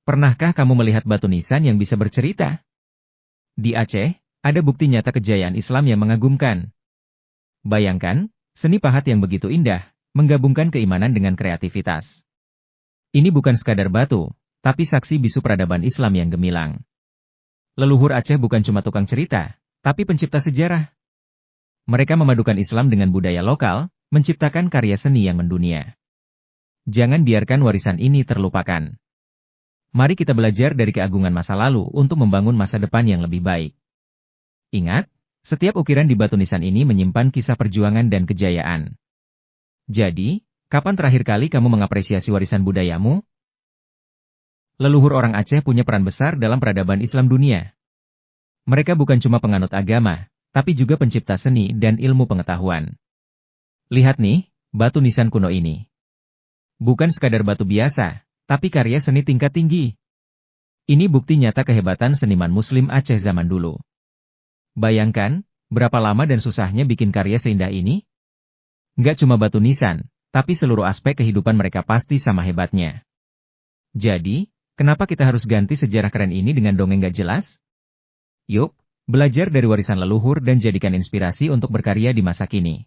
Pernahkah kamu melihat batu nisan yang bisa bercerita? Di Aceh, ada bukti nyata kejayaan Islam yang mengagumkan. Bayangkan, seni pahat yang begitu indah, menggabungkan keimanan dengan kreativitas. Ini bukan sekadar batu, tapi saksi bisu peradaban Islam yang gemilang. Leluhur Aceh bukan cuma tukang cerita, tapi pencipta sejarah. Mereka memadukan Islam dengan budaya lokal, menciptakan karya seni yang mendunia. Jangan biarkan warisan ini terlupakan. Mari kita belajar dari keagungan masa lalu untuk membangun masa depan yang lebih baik. Ingat, setiap ukiran di batu nisan ini menyimpan kisah perjuangan dan kejayaan. Jadi, kapan terakhir kali kamu mengapresiasi warisan budayamu? Leluhur orang Aceh punya peran besar dalam peradaban Islam dunia. Mereka bukan cuma penganut agama, tapi juga pencipta seni dan ilmu pengetahuan. Lihat nih, batu nisan kuno ini. Bukan sekadar batu biasa, tapi karya seni tingkat tinggi. Ini bukti nyata kehebatan seniman Muslim Aceh zaman dulu. Bayangkan, berapa lama dan susahnya bikin karya seindah ini? Nggak cuma batu nisan, tapi seluruh aspek kehidupan mereka pasti sama hebatnya. Jadi, kenapa kita harus ganti sejarah keren ini dengan dongeng nggak jelas? Yuk, belajar dari warisan leluhur dan jadikan inspirasi untuk berkarya di masa kini.